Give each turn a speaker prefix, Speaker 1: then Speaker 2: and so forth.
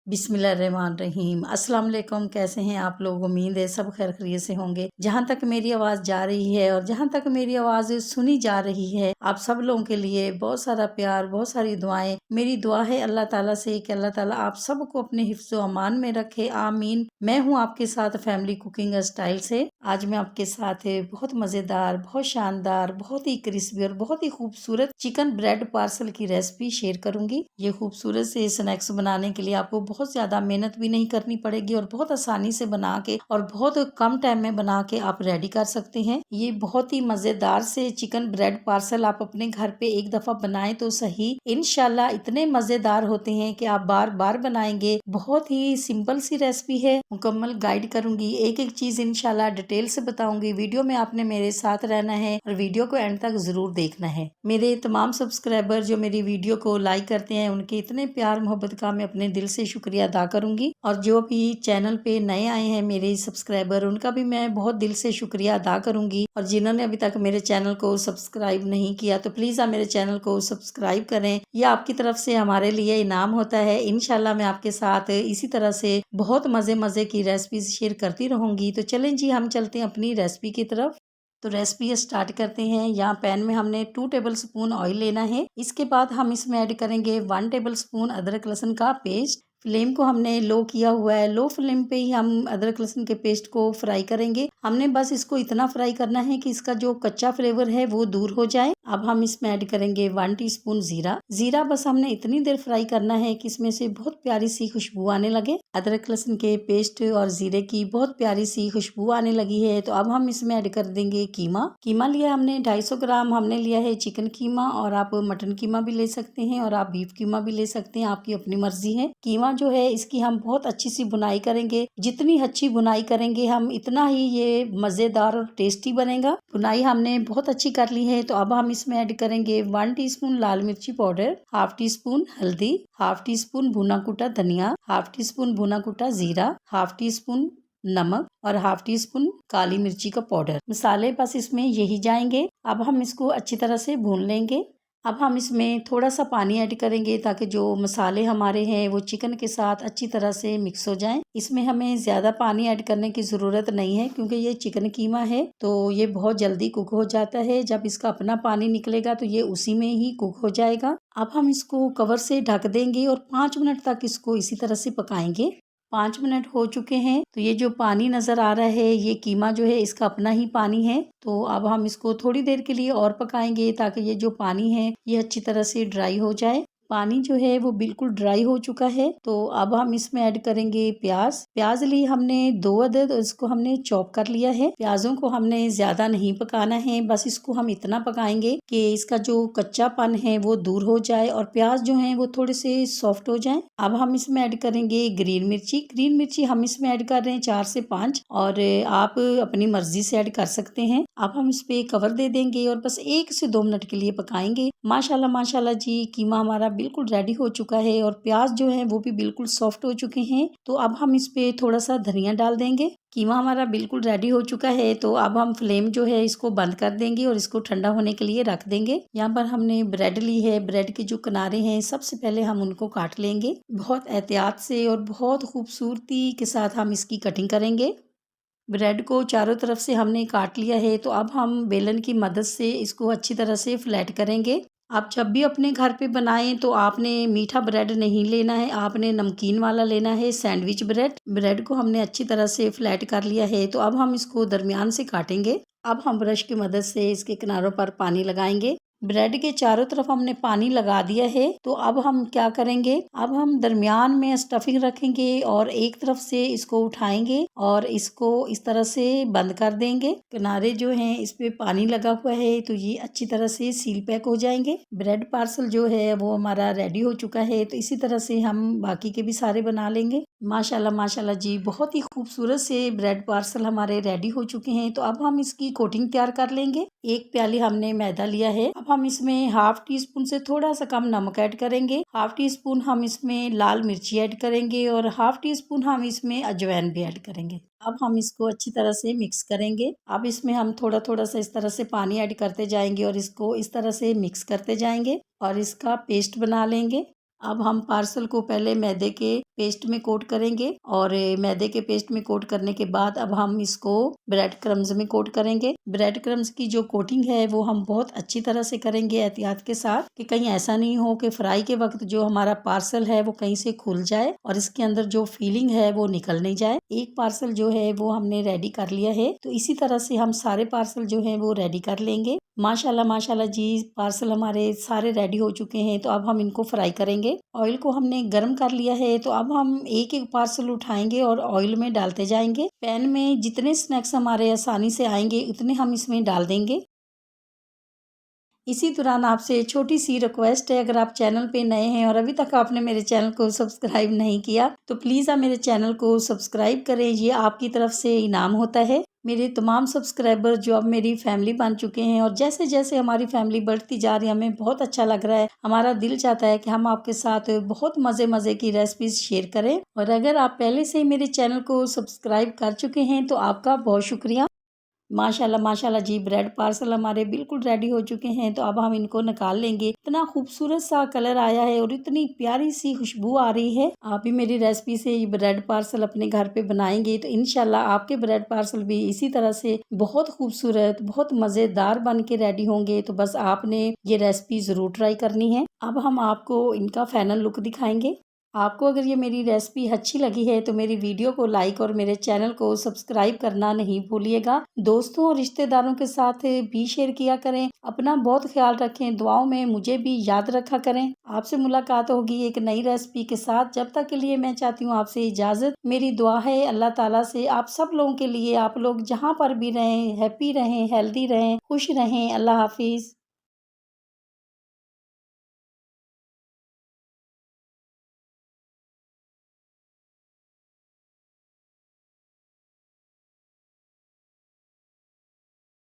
Speaker 1: बिस्मिल्लाहिर्रहमानिर्रहीम। अस्सलाम वालेकुम। कैसे हैं आप लोग? उम्मीद है सब खैर खैरियत से होंगे। जहाँ तक मेरी आवाज़ जा रही है और जहाँ तक मेरी आवाज़ सुनी जा रही है, आप सब लोगों के लिए बहुत सारा प्यार, बहुत सारी दुआएं। मेरी दुआ है अल्लाह ताला से कि अल्लाह ताला आप सबको अपने हिफ्ज़ व अमान में रखे, आमीन। मैं हूँ आपके साथ फैमिली कुकिंग स्टाइल से। आज मैं आपके साथ बहुत मज़ेदार, बहुत शानदार, बहुत ही क्रिस्पी और बहुत ही खूबसूरत चिकन ब्रेड पार्सल की रेसिपी शेयर करूंगी। ये खूबसूरत से स्नैक्स बनाने के लिए आपको बहुत ज़्यादा मेहनत भी नहीं करनी पड़ेगी और बहुत आसानी से बना के और बहुत कम टाइम में बना के आप रेडी कर सकते हैं। ये बहुत ही मज़ेदार से चिकन ब्रेड पार्सल आप अपने घर पे एक दफ़ा बनाएं तो सही, इंशाल्लाह इतने मज़ेदार होते हैं कि आप बार बार बनाएंगे। बहुत ही सिंपल सी रेसिपी है, मुकम्मल गाइड करूंगी, एक एक चीज़ इंशाल्लाह डिटेल से बताऊंगी। वीडियो में आपने मेरे साथ रहना है और वीडियो को एंड तक ज़रूर देखना है। मेरे तमाम सब्सक्राइबर जो मेरी वीडियो को लाइक करते हैं, उनके इतने प्यार मोहब्बत का मैं अपने दिल से शुक्रिया अदा करूंगी। और जो भी चैनल पे नए आए हैं मेरे सब्सक्राइबर, उनका भी मैं बहुत दिल से शुक्रिया अदा करूंगी। और जिन्होंने अभी तक मेरे चैनल को सब्सक्राइब नहीं किया तो प्लीज़ आप मेरे चैनल को सब्सक्राइब करें। यह आपकी तरफ से हमारे लिए इनाम होता है। इंशाल्लाह मैं आपके साथ इसी तरह से बहुत मज़े मज़े की रेसिपीज शेयर करती रहूंगी। तो चलें जी, हम चलते हैं अपनी रेसिपी की तरफ। तो रेसिपी स्टार्ट करते हैं। यहाँ पैन में हमने 2 टेबल स्पून ऑयल लेना है। इसके बाद हम इसमें ऐड करेंगे 1 टेबल स्पून अदरक लहसुन का पेस्ट। फ्लेम को हमने लो किया हुआ है। लो फ्लेम पे ही हम अदरक लहसुन के पेस्ट को फ्राई करेंगे। हमने बस इसको इतना फ्राई करना है कि इसका जो कच्चा फ्लेवर है वो दूर हो जाए। अब हम इसमें ऐड करेंगे 1 टीस्पून जीरा। जीरा बस हमने इतनी देर फ्राई करना है कि इसमें से बहुत प्यारी सी खुशबू आने लगे। अदरक लहसुन के पेस्ट और जीरे की बहुत प्यारी सी खुशबू आने लगी है। तो अब हम इसमें ऐड कर देंगे कीमा। कीमा लिया हमने 250 ग्राम हमने लिया है चिकन कीमा, और आप मटन कीमा भी ले सकते हैं और आप बीफ कीमा भी ले सकते हैं, आपकी अपनी मर्जी है। कीमा जो है इसकी हम बहुत अच्छी सी बुनाई करेंगे। जितनी अच्छी बुनाई करेंगे हम, इतना ही ये मजेदार और टेस्टी बनेगा। बुनाई हमने बहुत अच्छी कर ली है। तो अब हम इसमें ऐड करेंगे 1 टीस्पून लाल मिर्ची पाउडर, 1/2 टीस्पून हल्दी, 1/2 टीस्पून भुना कुटा धनिया, 1/2 टीस्पून भुना कुटा जीरा, 1/2 टीस्पून नमक और 1/2 टीस्पून काली मिर्ची का पाउडर। मसाले बस इसमें यही जाएंगे। अब हम इसको अच्छी तरह से भून लेंगे। अब हम इसमें थोड़ा सा पानी ऐड करेंगे ताकि जो मसाले हमारे हैं वो चिकन के साथ अच्छी तरह से मिक्स हो जाएं। इसमें हमें ज़्यादा पानी ऐड करने की ज़रूरत नहीं है क्योंकि ये चिकन कीमा है तो ये बहुत जल्दी कुक हो जाता है। जब इसका अपना पानी निकलेगा तो ये उसी में ही कुक हो जाएगा। अब हम इसको कवर से ढक देंगे और 5 मिनट तक इसको इसी तरह से पकाएंगे। 5 मिनट हो चुके हैं। तो ये जो पानी नज़र आ रहा है ये कीमा जो है इसका अपना ही पानी है। तो अब हम इसको थोड़ी देर के लिए और पकाएंगे ताकि ये जो पानी है ये अच्छी तरह से ड्राई हो जाए। पानी जो है वो बिल्कुल ड्राई हो चुका है। तो अब हम इसमें ऐड करेंगे प्याज। प्याज लिए हमने 2 अदद, इसको हमने चॉप कर लिया है। प्याजों को हमने ज्यादा नहीं पकाना है, बस इसको हम इतना पकाएंगे कि इसका जो कच्चापन है वो दूर हो जाए और प्याज जो है वो थोड़े से सॉफ्ट हो जाए। अब हम इसमें ऐड करेंगे ग्रीन मिर्ची। ग्रीन मिर्ची हम इसमें ऐड कर रहे हैं 4 से 5 और आप अपनी मर्जी से ऐड कर सकते हैं। अब हम इस पे कवर दे देंगे और बस 1 से 2 मिनट के लिए पकाएंगे। माशाल्लाह माशाल्लाह जी, कीमा हमारा बिल्कुल रेडी हो चुका है और प्याज जो है वो भी बिल्कुल सॉफ्ट हो चुके हैं। तो अब हम इस पे थोड़ा सा धनिया डाल देंगे। कीमा हमारा बिल्कुल रेडी हो चुका है। तो अब हम फ्लेम जो है इसको बंद कर देंगे और इसको ठंडा होने के लिए रख देंगे। यहाँ पर हमने ब्रेड ली है। ब्रेड के जो किनारे हैं सबसे पहले हम उनको काट लेंगे। बहुत एहतियात से और बहुत खूबसूरती के साथ हम इसकी कटिंग करेंगे। ब्रेड को चारों तरफ से हमने काट लिया है। तो अब हम बेलन की मदद से इसको अच्छी तरह से फ्लैट करेंगे। आप जब भी अपने घर पे बनाएं तो आपने मीठा ब्रेड नहीं लेना है, आपने नमकीन वाला लेना है, सैंडविच ब्रेड। ब्रेड को हमने अच्छी तरह से फ्लैट कर लिया है। तो अब हम इसको दरमियान से काटेंगे। अब हम ब्रश की मदद से इसके किनारों पर पानी लगाएंगे। ब्रेड के चारों तरफ हमने पानी लगा दिया है। तो अब हम क्या करेंगे, अब हम दरमियान में स्टफिंग रखेंगे और एक तरफ से इसको उठाएंगे और इसको इस तरह से बंद कर देंगे। किनारे जो हैं इस पे पानी लगा हुआ है तो ये अच्छी तरह से सील पैक हो जाएंगे। ब्रेड पार्सल जो है वो हमारा रेडी हो चुका है। तो इसी तरह से हम बाकी के भी सारे बना लेंगे। माशाल्लाह माशाल्लाह जी, बहुत ही खूबसूरत से ब्रेड पार्सल हमारे रेडी हो चुके हैं। तो अब हम इसकी कोटिंग तैयार कर लेंगे। 1 प्याली हमने मैदा लिया है। अब हम इसमें हाफ टी स्पून से थोड़ा सा कम नमक ऐड करेंगे, हाफ टी स्पून हम इसमें लाल मिर्ची ऐड करेंगे और हाफ टी स्पून हम इसमें अजवाइन भी ऐड करेंगे। अब हम इसको अच्छी तरह से मिक्स करेंगे। अब इसमें हम थोड़ा थोड़ा सा इस तरह से पानी ऐड करते जाएंगे और इसको इस तरह से मिक्स करते जाएंगे और इसका पेस्ट बना लेंगे। अब हम पार्सल को पहले मैदे के पेस्ट में कोट करेंगे और मैदे के पेस्ट में कोट करने के बाद अब हम इसको ब्रेड क्रम्स में कोट करेंगे। ब्रेड क्रम्स की जो कोटिंग है वो हम बहुत अच्छी तरह से करेंगे एहतियात के साथ, कि कहीं ऐसा नहीं हो कि फ्राई के वक्त जो हमारा पार्सल है वो कहीं से खुल जाए और इसके अंदर जो फीलिंग है वो निकल नहीं जाए। एक पार्सल जो है वो हमने रेडी कर लिया है, तो इसी तरह से हम सारे पार्सल जो है वो रेडी कर लेंगे। माशाल्लाह माशाल्लाह जी, पार्सल हमारे सारे रेडी हो चुके हैं। तो अब हम इनको फ्राई करेंगे। ऑयल को हमने गर्म कर लिया है, तो अब हम एक एक पार्सल उठाएंगे और ऑयल में डालते जाएंगे। पैन में जितने स्नैक्स हमारे आसानी से आएंगे उतने हम इसमें डाल देंगे। इसी दौरान आपसे छोटी सी रिक्वेस्ट है, अगर आप चैनल पे नए हैं और अभी तक आपने मेरे चैनल को सब्सक्राइब नहीं किया तो प्लीज़ आप मेरे चैनल को सब्सक्राइब करें, ये आपकी तरफ से इनाम होता है। मेरे तमाम सब्सक्राइबर जो अब मेरी फैमिली बन चुके हैं और जैसे जैसे हमारी फैमिली बढ़ती जा रही है हमें बहुत अच्छा लग रहा है। हमारा दिल चाहता है कि हम आपके साथ बहुत मज़े मज़े की रेसिपीज शेयर करें। और अगर आप पहले से ही मेरे चैनल को सब्सक्राइब कर चुके हैं तो आपका बहुत शुक्रिया। माशाल्लाह माशाल्लाह जी, ब्रेड पार्सल हमारे बिल्कुल रेडी हो चुके हैं। तो अब हम इनको निकाल लेंगे। इतना खूबसूरत सा कलर आया है और इतनी प्यारी सी खुशबू आ रही है। आप भी मेरी रेसिपी से ये ब्रेड पार्सल अपने घर पे बनाएंगे तो इंशाल्लाह आपके ब्रेड पार्सल भी इसी तरह से बहुत खूबसूरत, बहुत मज़ेदार बन के रेडी होंगे। तो बस आपने ये रेसिपी ज़रूर ट्राई करनी है। अब हम आपको इनका फाइनल लुक दिखाएंगे। आपको अगर ये मेरी रेसिपी अच्छी लगी है तो मेरी वीडियो को लाइक और मेरे चैनल को सब्सक्राइब करना नहीं भूलिएगा। दोस्तों और रिश्तेदारों के साथ भी शेयर किया करें। अपना बहुत ख्याल रखें, दुआओं में मुझे भी याद रखा करें। आपसे मुलाकात होगी एक नई रेसिपी के साथ। जब तक के लिए मैं चाहती हूँ आपसे इजाज़त। मेरी दुआ है अल्लाह ताला से आप सब लोगों के लिए, आप लोग जहाँ पर भी रहें हैप्पी रहें, हेल्दी रहें, खुश रहें। अल्लाह हाफिज़।